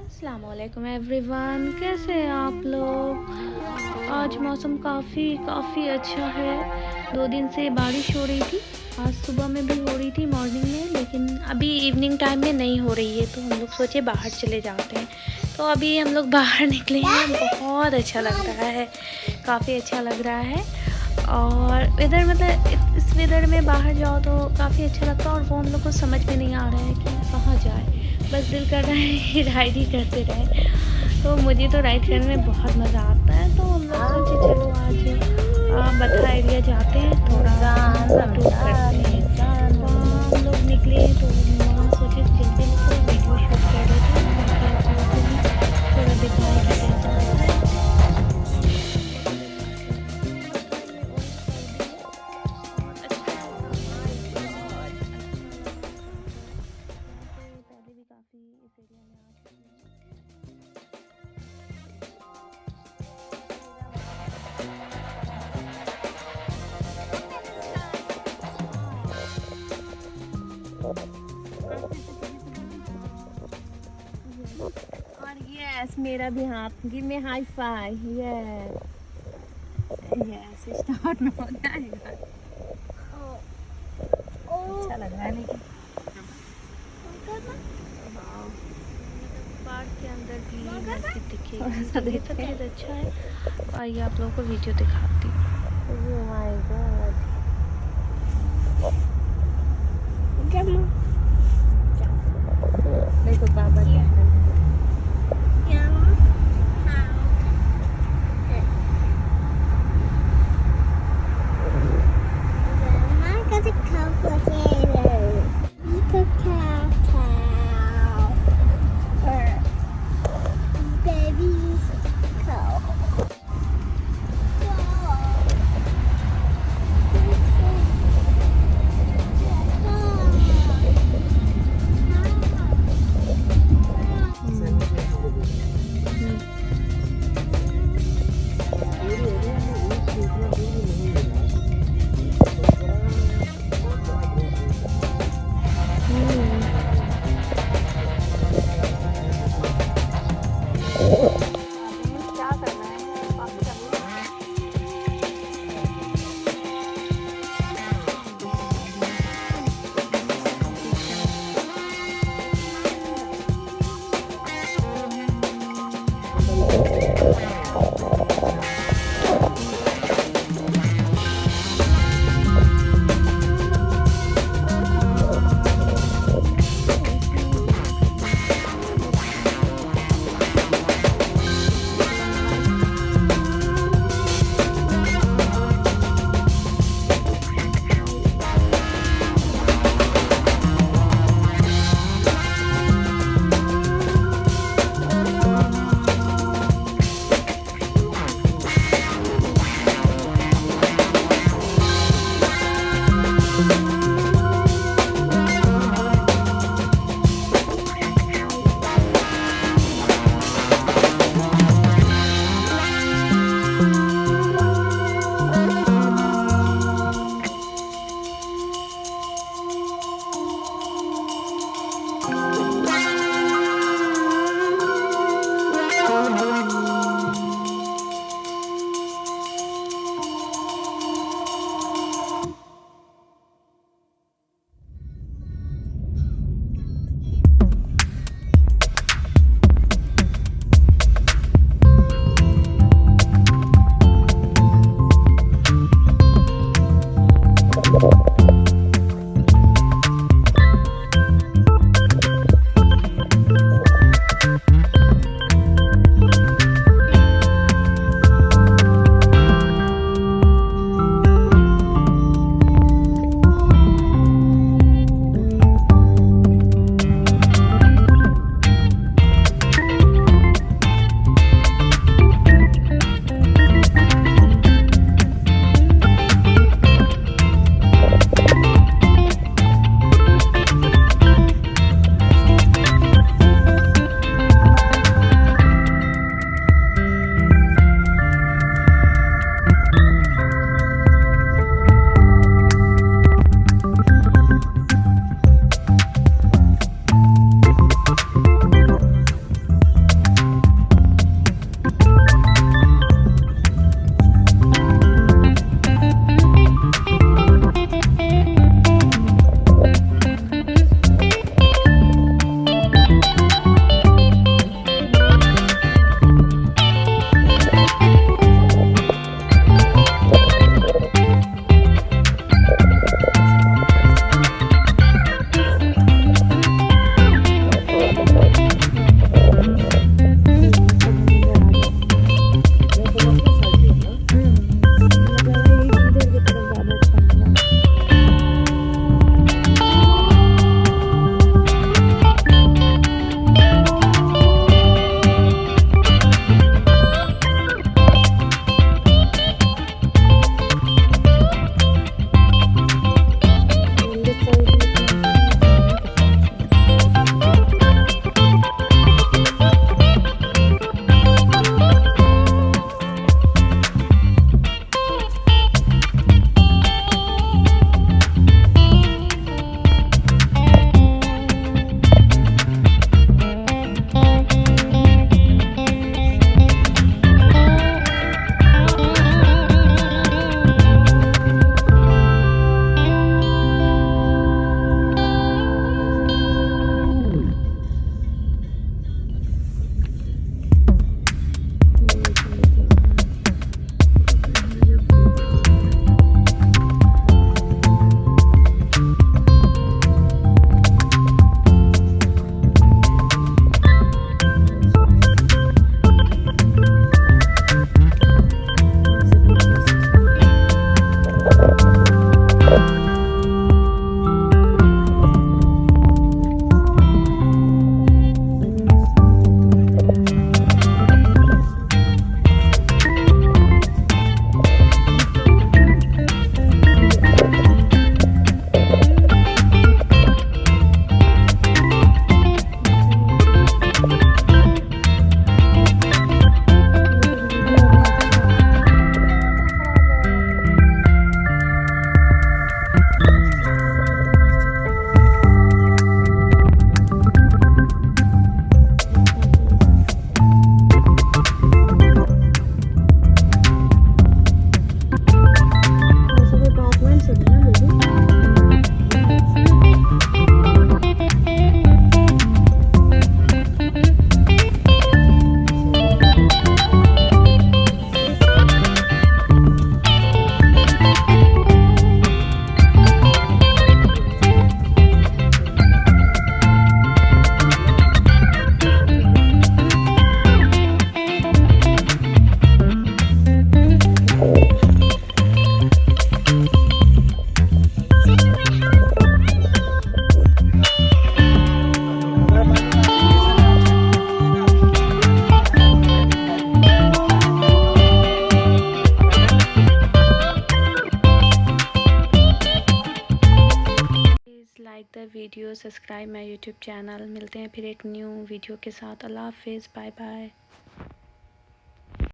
अस्सलाम वालेकुम एवरीवन, कैसे हैं आप लोग। आज मौसम काफ़ी अच्छा है। 2 दिन से बारिश हो रही थी, आज सुबह में भी हो रही थी मॉर्निंग में, लेकिन अभी इवनिंग टाइम में नहीं हो रही है, तो हम लोग सोचे बाहर चले जाते हैं। तो अभी हम लोग बाहर निकले हैं, बहुत अच्छा लग रहा है, काफ़ी अच्छा लग रहा है। और वेदर मतलब इस वेदर में बाहर जाओ तो काफ़ी अच्छा लगता है, और वो हम लोग को समझ में नहीं आ रहा है कि कहाँ जाए, बस दिल कर रहा है कि राइड ही करते रहे। तो मुझे तो राइड करने में बहुत मज़ा आता है, तो हम लोग सोचे चलो आज बथा एरिया जाते हैं, थोड़ा टूर करते हैं। वहाँ हम लोग निकले तो वहाँ सोचे जल्दी थोड़ा वीडियो शूट कर लेते हैं, ताकि आप लोगों को भी थोड़ा दिखाएं कि कैसा होता है। और यस मेरा भी हाथ give me high five. Yes yes start में हो जाएगा। अच्छा लग रहा है लेकिन पार्क के अंदर भी मस्जिद दिखेगी, सफेद अच्छा है। आइए आप लोगों को वीडियो दिखाती हूँ। Oh my God. देखो बाबा क्या कर रहे हैं। Like the video, subscribe my YouTube channel. मिलते हैं फिर एक न्यू वीडियो के साथ। अल्लाह हाफिज़, बाय बाय।